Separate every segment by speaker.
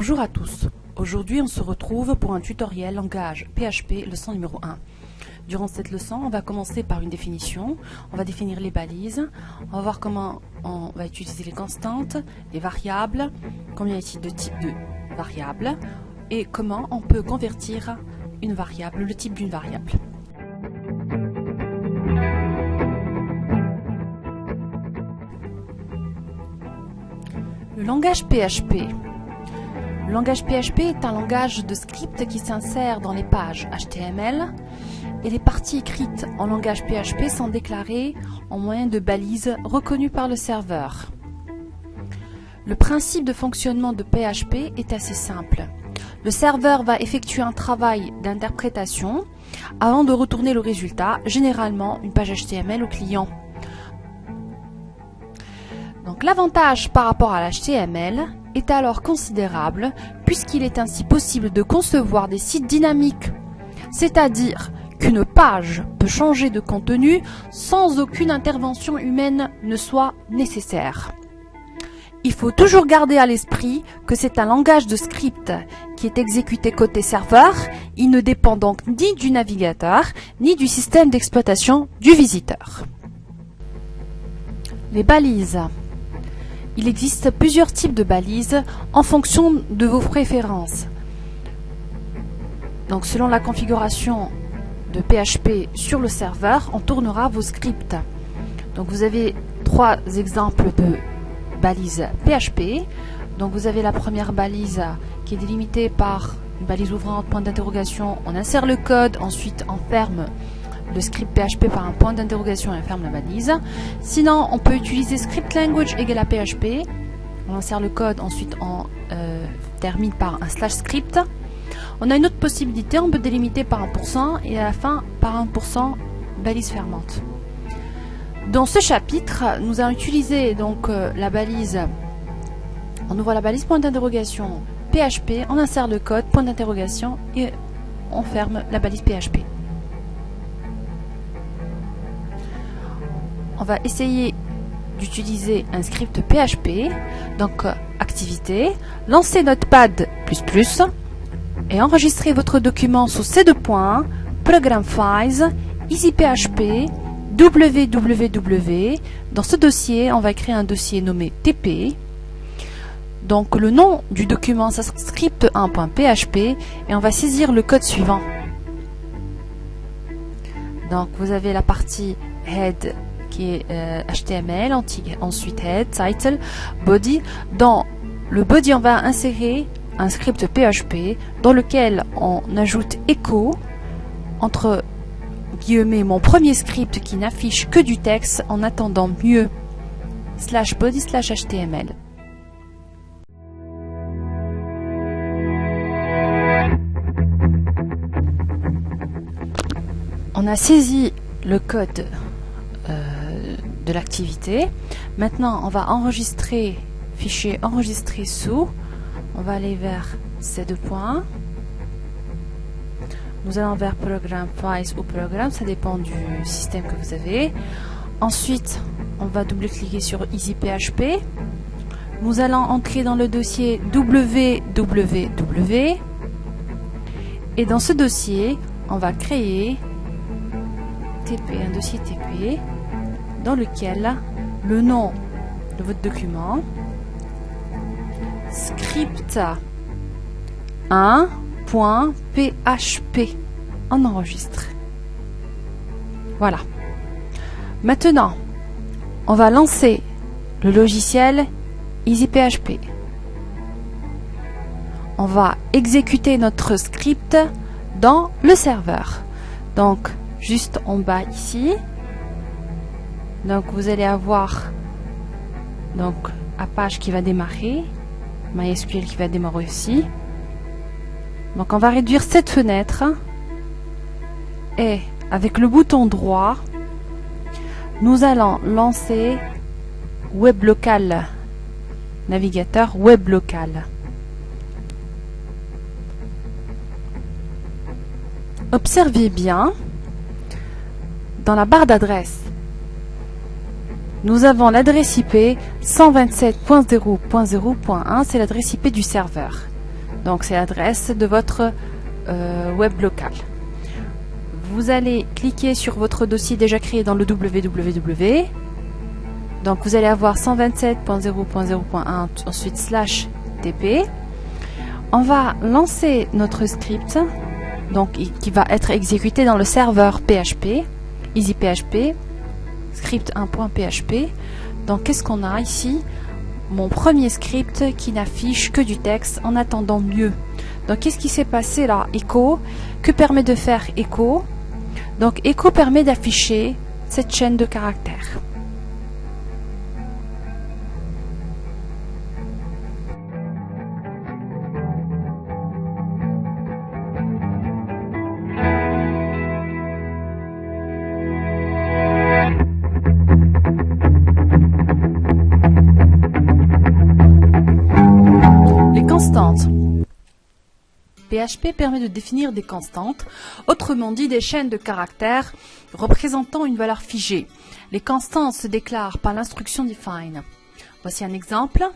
Speaker 1: Bonjour à tous. Aujourd'hui, on se retrouve pour un tutoriel langage PHP, leçon numéro 1. Durant cette leçon, on va commencer par une définition. On va définir les balises. On va voir comment on va utiliser les constantes, les variables, combien y a-t-il de types de variables et comment on peut convertir une variable, le type d'une variable. Le langage PHP. Le langage PHP est un langage de script qui s'insère dans les pages HTML et les parties écrites en langage PHP sont déclarées en moyen de balises reconnues par le serveur. Le principe de fonctionnement de PHP est assez simple. Le serveur va effectuer un travail d'interprétation avant de retourner le résultat, généralement une page HTML au client. Donc l'avantage par rapport à l'HTML est alors considérable puisqu'il est ainsi possible de concevoir des sites dynamiques, c'est-à-dire qu'une page peut changer de contenu sans aucune intervention humaine ne soit nécessaire. Il faut toujours garder à l'esprit que c'est un langage de script qui est exécuté côté serveur, il ne dépend donc ni du navigateur ni du système d'exploitation du visiteur. Les balises. Il existe plusieurs types de balises en fonction de vos préférences. Donc selon la configuration de PHP sur le serveur, on tournera vos scripts. Donc vous avez trois exemples de balises PHP. Donc vous avez la première balise qui est délimitée par une balise ouvrante, point d'interrogation, on insère le code, ensuite on ferme le script PHP par un point d'interrogation et on ferme la balise. Sinon, on peut utiliser script language égale à PHP. On insère le code, ensuite on termine par un slash script. On a une autre possibilité, on peut délimiter par 1% et à la fin par 1% balise fermante. Dans ce chapitre, nous allons utiliser donc la balise. On ouvre la balise point d'interrogation PHP, on insère le code point d'interrogation et on ferme la balise PHP. On va essayer d'utiliser un script PHP, donc activité, lancer Notepad++ et enregistrer votre document sous ces deux points, Program Files, EasyPHP, www. Dans ce dossier, on va créer un dossier nommé TP. Donc le nom du document, c'est script1.php et on va saisir le code suivant. Donc vous avez la partie head qui est HTML, ensuite head, title, body. Dans le body, on va insérer un script PHP dans lequel on ajoute echo entre guillemets mon premier script qui n'affiche que du texte en attendant mieux /body /html. On a saisi le code de l'activité. Maintenant, on va enregistrer, fichier enregistrer sous. On va aller vers ces deux points. Nous allons vers Program Files ou Program, ça dépend du système que vous avez. Ensuite, on va double-cliquer sur EasyPHP. Nous allons entrer dans le dossier www. Et dans ce dossier, on va créer un dossier TP dans lequel le nom de votre document script1.php on enregistre. Voilà. Maintenant, on va lancer le logiciel EasyPHP. On va exécuter notre script dans le serveur. Donc juste en bas ici. Donc vous allez avoir donc Apache qui va démarrer, MySQL qui va démarrer aussi. Donc on va réduire cette fenêtre et avec le bouton droit, nous allons lancer Web Local, navigateur Web Local. Observez bien. Dans la barre d'adresse, nous avons l'adresse IP 127.0.0.1, c'est l'adresse IP du serveur. Donc c'est l'adresse de votre web local. Vous allez cliquer sur votre dossier déjà créé dans le www. Donc vous allez avoir 127.0.0.1 ensuite /tp. On va lancer notre script donc qui va être exécuté dans le serveur PHP, EasyPHP, script 1.php. Donc qu'est-ce qu'on a ici? Mon premier script qui n'affiche que du texte en attendant mieux. Donc qu'est-ce qui s'est passé là? Echo. Que permet de faire Echo? Donc Echo permet d'afficher cette chaîne de caractères. PHP permet de définir des constantes, autrement dit des chaînes de caractères représentant une valeur figée. Les constantes se déclarent par l'instruction define. Voici un exemple.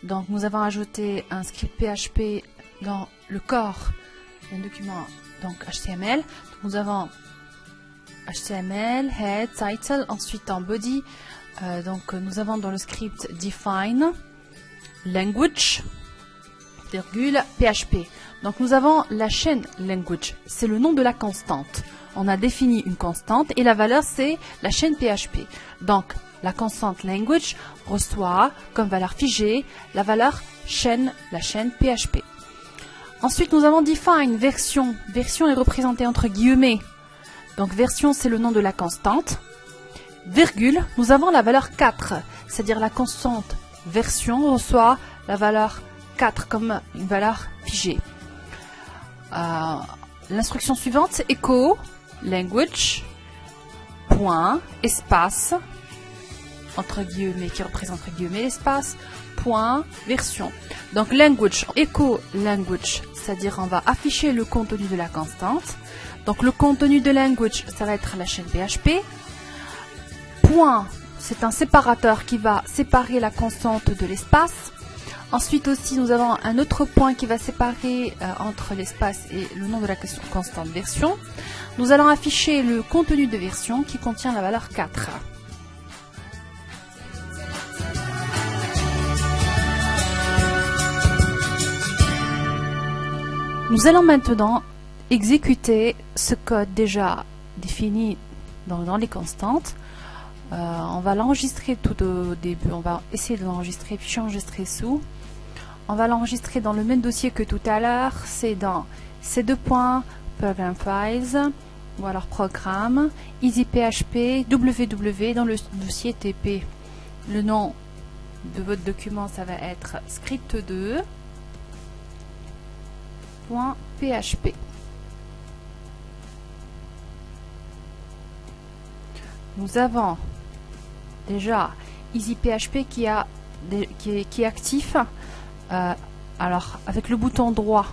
Speaker 1: Donc nous avons ajouté un script PHP dans le corps d'un document donc HTML. Donc, nous avons HTML, head, title, ensuite en body. Donc nous avons dans le script define, language, virgule, PHP. Donc nous avons la chaîne language, c'est le nom de la constante. On a défini une constante et la valeur c'est la chaîne PHP. Donc la constante language reçoit comme valeur figée la valeur chaîne, la chaîne PHP. Ensuite nous avons define, version. Version est représentée entre guillemets. Donc version c'est le nom de la constante. Virgule, nous avons la valeur 4, c'est-à-dire la constante version reçoit la valeur 4 comme une valeur figée. L'instruction suivante c'est echo language point espace entre guillemets qui représente entre guillemets l'espace point version. Donc language, echo language, c'est-à-dire on va afficher le contenu de la constante. Donc le contenu de language ça va être la chaîne PHP. Point, c'est un séparateur qui va séparer la constante de l'espace. Ensuite aussi, nous avons un autre point qui va séparer entre l'espace et le nom de la constante version. Nous allons afficher le contenu de version qui contient la valeur 4. Nous allons maintenant exécuter ce code déjà défini dans les constantes. On va l'enregistrer tout au début. On va essayer de l'enregistrer, puis enregistrer sous. On va l'enregistrer dans le même dossier que tout à l'heure. C'est dans ces deux points, Program Files, ou alors Programme, EasyPHP, www dans le dossier TP. Le nom de votre document, ça va être script2.php. Nous avons déjà EasyPHP qui est actif. Alors avec le bouton droit,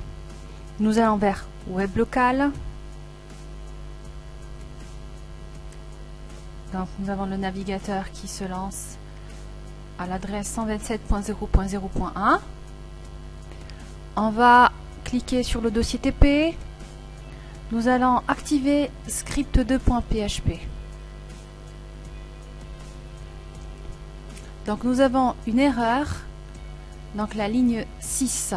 Speaker 1: nous allons vers Web local. Donc nous avons le navigateur qui se lance à l'adresse 127.0.0.1. On va cliquer sur le dossier TP. Nous allons activer script2.php. Donc nous avons une erreur, donc la ligne 6.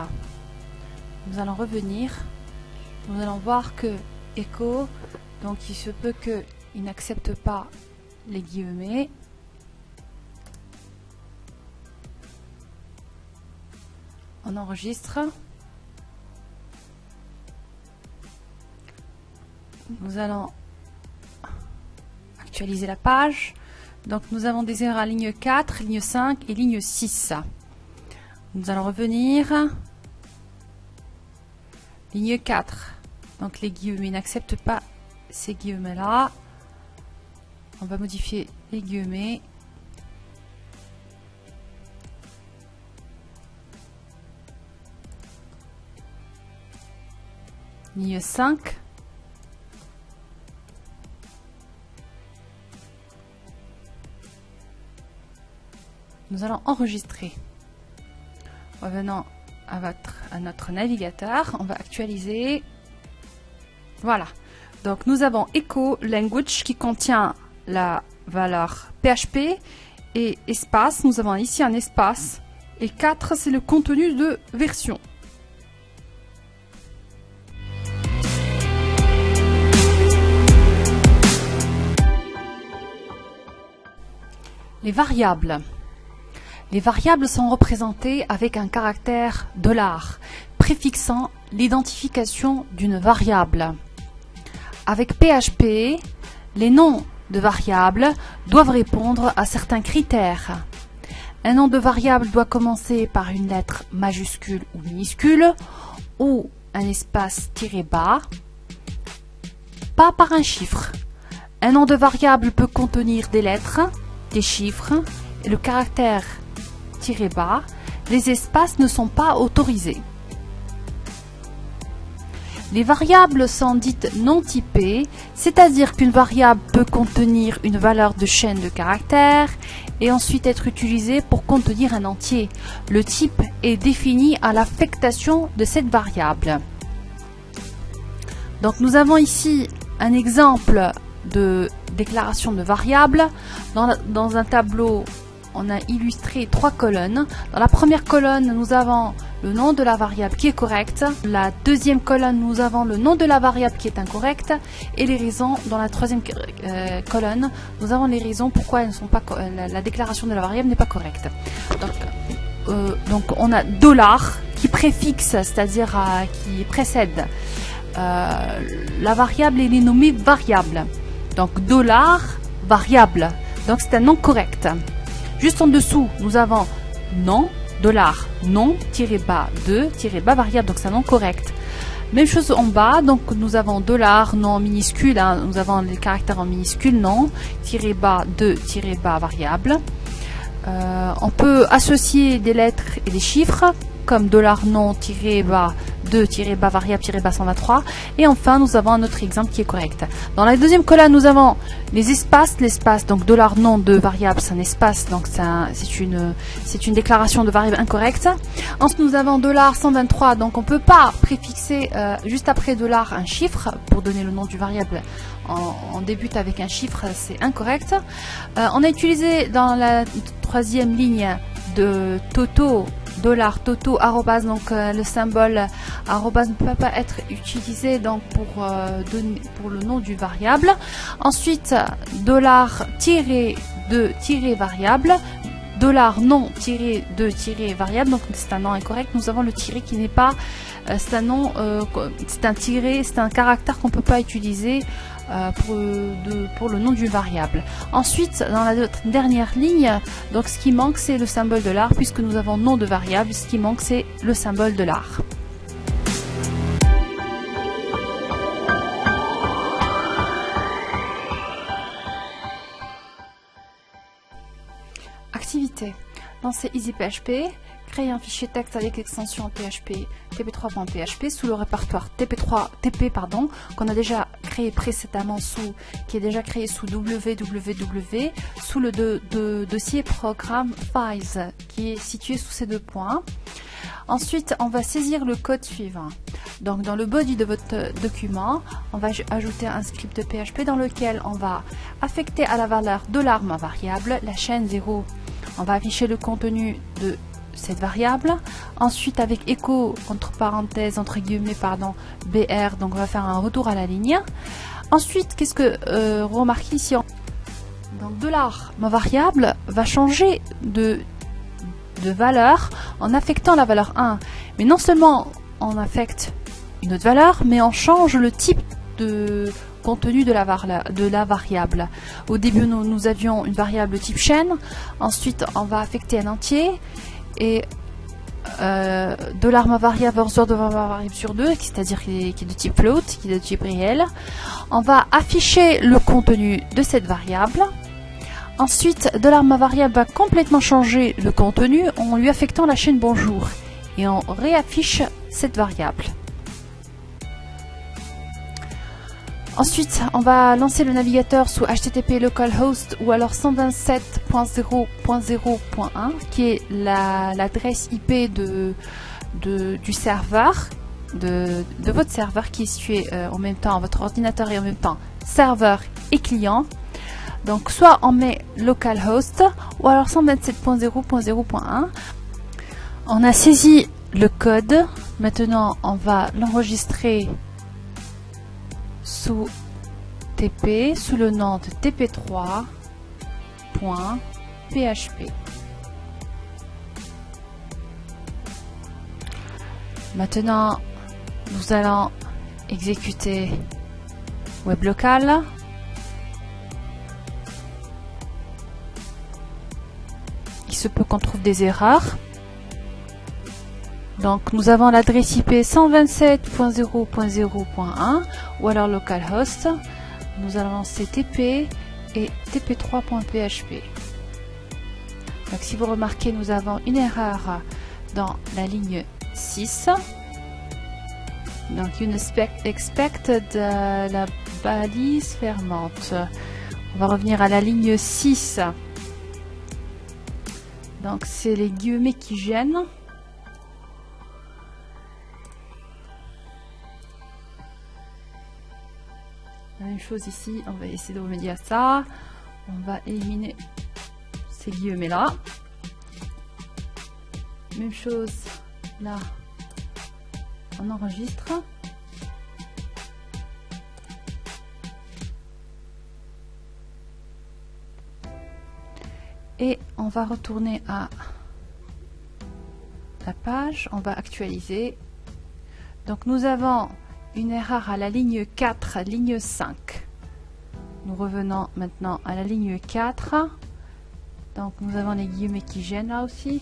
Speaker 1: Nous allons revenir, nous allons voir que echo, donc il se peut qu'il n'accepte pas les guillemets. On enregistre. Nous allons actualiser la page. Donc nous avons des erreurs à ligne 4, ligne 5 et ligne 6. Nous allons revenir. Ligne 4. Donc les guillemets n'acceptent pas ces guillemets-là. On va modifier les guillemets. Ligne 5. Nous allons enregistrer. Revenons à notre navigateur. On va actualiser. Voilà. Donc nous avons echo language qui contient la valeur PHP et espace. Nous avons ici un espace. Et 4, c'est le contenu de version. Les variables. Les variables sont représentées avec un caractère $, préfixant l'identification d'une variable. Avec PHP, les noms de variables doivent répondre à certains critères. Un nom de variable doit commencer par une lettre majuscule ou minuscule, ou un espace tiré bas, pas par un chiffre. Un nom de variable peut contenir des lettres, des chiffres et le caractère tiré bas. Les espaces ne sont pas autorisés. Les variables sont dites non typées, c'est-à-dire qu'une variable peut contenir une valeur de chaîne de caractères et ensuite être utilisée pour contenir un entier. Le type est défini à l'affectation de cette variable. Donc nous avons ici un exemple de déclaration de variable. Dans un tableau, on a illustré 3 colonnes. Dans la première colonne, nous avons le nom de la variable qui est correcte. La deuxième colonne, nous avons le nom de la variable qui est incorrecte. Et les raisons, dans la troisième colonne, nous avons les raisons pourquoi elles ne sont pas, la déclaration de la variable n'est pas correcte. Donc on a $, qui préfixe, c'est-à-dire qui précède la variable, et elle est nommée variable. Donc $variable. Donc c'est un nom correct. Juste en dessous, nous avons nom, $nom, tiré-bas, tiré-bas variable, donc c'est un nom correct. Même chose en bas, donc nous avons $, nom en minuscule, hein, nous avons les caractères en minuscule, nom, tiré-bas, tiré-bas variable. On peut associer des lettres et des chiffres, comme $nom, tiré-bas, tiré-bas variable, tiré-bas 123. Et enfin, nous avons un autre exemple qui est correct. Dans la deuxième colonne, nous avons les espaces. L'espace, donc $nom de variable, c'est un espace, donc c'est une déclaration de variable incorrecte. Ensuite, nous avons $123, donc on ne peut pas préfixer juste après $, un chiffre pour donner le nom du variable. On débute avec un chiffre, c'est incorrect. On a utilisé dans la troisième ligne de Toto, $toto, arrobas, donc le symbole arrobas ne peut pas être utilisé donc pour le nom du variable. Ensuite, $-2 variable, $nom -2 variable, donc c'est un nom incorrect. Nous avons le tiré qui n'est pas, c'est un nom, c'est un tiré, c'est un caractère qu'on ne peut pas utiliser pour le nom du variable. Ensuite, dans la dernière ligne, donc ce qui manque c'est le symbole $, puisque nous avons nom de variable, ce qui manque c'est le symbole $. Activité. Dans EasyPHP, créer un fichier texte avec l'extension PHP tp3.php sous le répertoire TP qu'on a déjà créé précédemment qui est déjà créé sous www, sous le dossier programme files qui est situé sous ces 2 points. Ensuite, on va saisir le code suivant. Donc, dans le body de votre document, on va ajouter un script de PHP dans lequel on va affecter à la valeur $, ma variable, la chaîne 0. On va afficher le contenu de cette variable. Ensuite, avec echo entre parenthèses, entre guillemets, BR, donc on va faire un retour à la ligne. Ensuite, qu'est-ce que remarquez ici, donc $, ma variable, va changer de valeur en affectant la valeur 1. Mais non seulement on affecte une autre valeur, mais on change le type de contenu de la variable. Au début, nous avions une variable type chaîne. Ensuite, on va affecter un entier. Et $ma variable ressort de ma variable sur 2, c'est-à-dire qui est de type float, qui est de type réel. On va afficher le contenu de cette variable. Ensuite, $ma variable va complètement changer le contenu en lui affectant la chaîne bonjour. Et on réaffiche cette variable. Ensuite, on va lancer le navigateur sous HTTP localhost ou alors 127.0.0.1 qui est l'adresse IP du serveur, de votre serveur qui est situé en même temps, votre ordinateur est en même temps serveur et client. Donc soit on met localhost ou alors 127.0.0.1. On a saisi le code. Maintenant on va l'enregistrer sous TP, sous le nom de tp3.php. Maintenant nous allons exécuter weblocal. Il se peut qu'on trouve des erreurs. Donc nous avons l'adresse IP 127.0.0.1 ou alors localhost. Nous allons lancer TP et tp3.php. Donc si vous remarquez, nous avons une erreur dans la ligne 6. Donc unexpected la balise fermante. On va revenir à la ligne 6. Donc c'est les guillemets qui gênent. La même chose ici, on va essayer de remédier à ça. On va éliminer ces guillemets là. Même chose là, on enregistre. Et on va retourner à la page, on va actualiser. Donc nous avons une erreur à la ligne 4, ligne 5. Nous revenons maintenant à la ligne 4. Donc nous avons les guillemets qui gênent là aussi.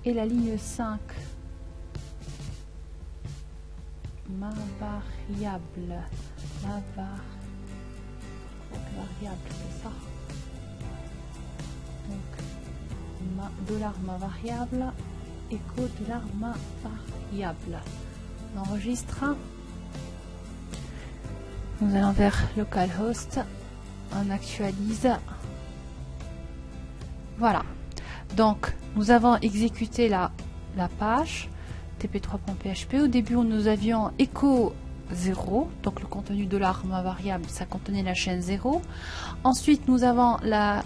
Speaker 1: Et la ligne 5. Ma variable. Ma variable, c'est ça. Donc $ma variable, écho $ma variable. On enregistre. Nous allons vers localhost. On actualise. Voilà. Donc, nous avons exécuté la page tp3.php. Au début, nous avions echo 0, donc le contenu $ma variable, ça contenait la chaîne 0. Ensuite, nous avons la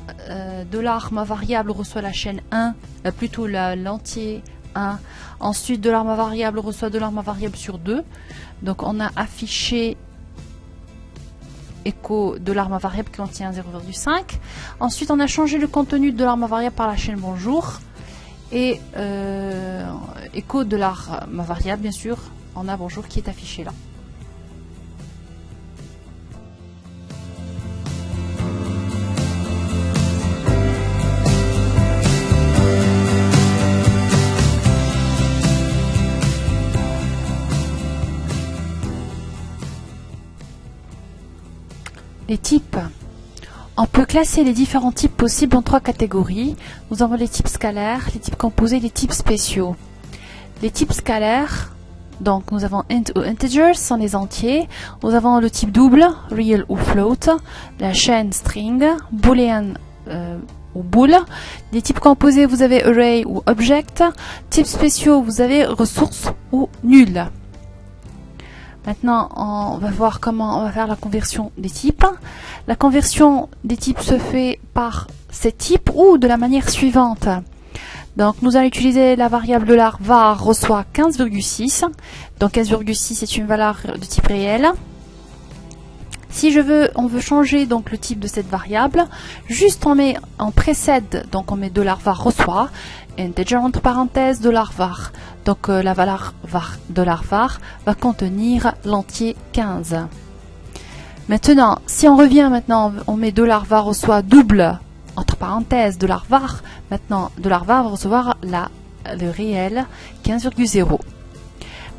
Speaker 1: $ma variable reçoit la chaîne 1, plutôt l'entier 1. Ensuite, $ma variable reçoit $ma variable sur 2. Donc, on a affiché echo $ma variable qui contient 0,5. Ensuite, on a changé le contenu de $ma variable par la chaîne bonjour. Et echo $ma variable, bien sûr, on a bonjour qui est affiché là. Les types. On peut classer les différents types possibles en 3 catégories. Nous avons les types scalaires, les types composés, les types spéciaux. Les types scalaires, donc nous avons int ou integers, sont les entiers. Nous avons le type double, real ou float, la chaîne string, boolean ou bool. Les types composés, vous avez array ou object. Types spéciaux, vous avez ressources ou nul. Maintenant, on va voir comment on va faire la conversion des types. La conversion des types se fait par ces types ou de la manière suivante. Donc, nous allons utiliser la variable $var reçoit 15,6. Donc, 15,6 est une valeur de type réel. Si on veut changer donc le type de cette variable, juste on précède, donc on met $var reçoit, integer entre parenthèses $var. Donc la valeur $var va contenir l'entier 15. Maintenant, si on revient maintenant, on met $var reçoit double entre parenthèses $var. Maintenant, $var va recevoir le réel 15,0.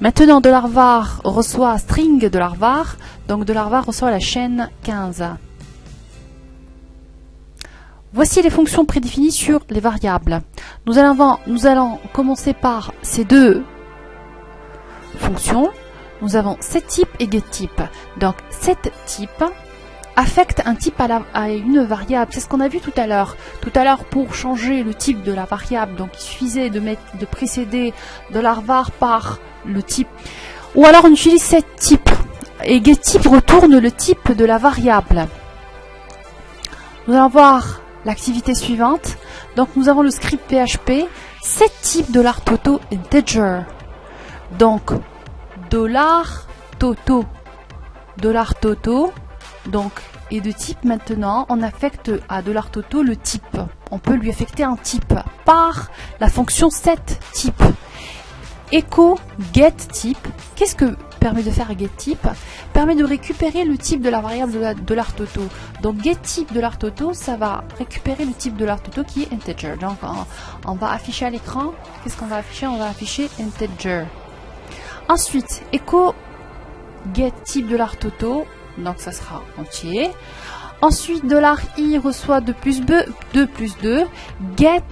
Speaker 1: Maintenant, $var reçoit string $var, donc $var reçoit la chaîne 15. Voici les fonctions prédéfinies sur les variables. Nous allons commencer par ces deux fonctions. Nous avons setType et getType. Donc setType affecte un type à une variable. C'est ce qu'on a vu tout à l'heure. Tout à l'heure, pour changer le type de la variable, donc il suffisait de précéder $var par le type. Ou alors on utilise setType. Et getType retourne le type de la variable. Nous allons voir l'activité suivante. Donc nous avons le script PHP, setType $toto integer. Donc $toto donc est de type maintenant, on affecte à $toto le type. On peut lui affecter un type par la fonction setType. Echo getType, qu'est-ce que permet de faire getType? Permet de récupérer le type de la variable de $toto. Donc getType $toto, ça va récupérer le type de $toto qui est integer. Donc on va afficher à l'écran, qu'est-ce qu'on va afficher? On va afficher integer. Ensuite, echo getType $toto, donc ça sera entier. Ensuite, $i reçoit 2 plus 2,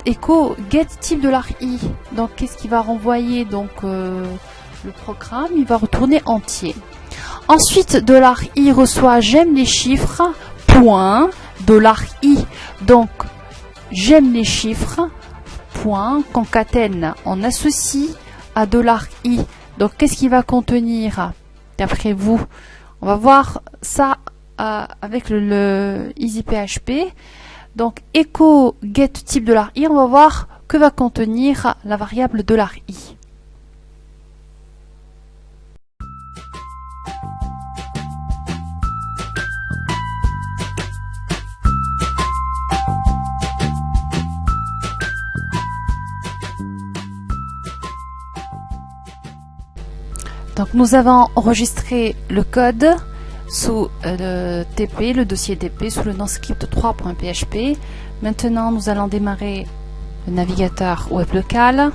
Speaker 1: echo getType $i. Donc qu'est-ce qui va renvoyer? Donc le programme, il va retourner entier. Ensuite, $i reçoit j'aime les chiffres, point, $i. Donc j'aime les chiffres, point, concatène, on associe à $i. Donc qu'est-ce qui va contenir d'après vous? On va voir ça avec le EasyPHP. Donc echo getType $i, on va voir que va contenir la variable $i. Donc nous avons enregistré le code sous le TP, le dossier TP, sous le nom script3.php. Maintenant nous allons démarrer le navigateur web local.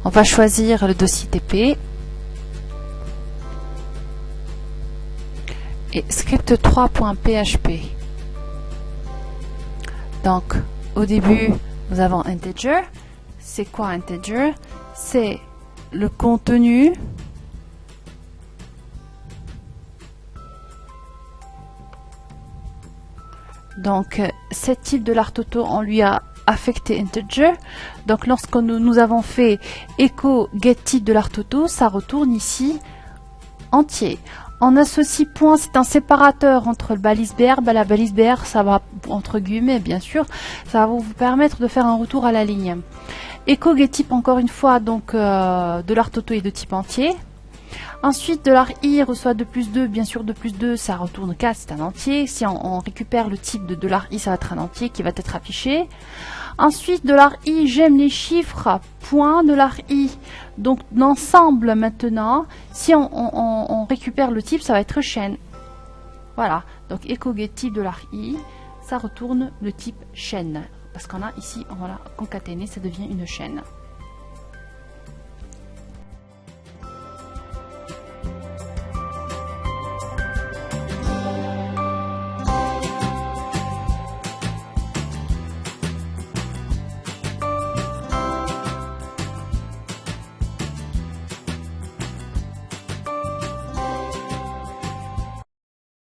Speaker 1: On va choisir le dossier TP et script3.php. Donc au début nous avons integer. C'est quoi integer? C'est le contenu donc setType $toto, on lui a affecté integer. Donc lorsque nous avons fait echo getType $toto, ça retourne ici entier. On associe point, c'est un séparateur entre le balise BR, la balise BR, ça va entre guillemets bien sûr, ça va vous permettre de faire un retour à la ligne. Echo getType encore une fois, donc $toto est de type entier. Ensuite, $i reçoit 2 plus 2, bien sûr 2 plus 2, ça retourne 4, c'est un entier. Si on récupère le type de $i, ça va être un entier qui va être affiché. Ensuite, $i, j'aime les chiffres, point, $i. Donc l'ensemble maintenant, si on récupère le type, ça va être chaîne. Voilà, donc echo getType $i, ça retourne le type chaîne. Parce qu'on a ici, on l'a concaténé, ça devient une chaîne.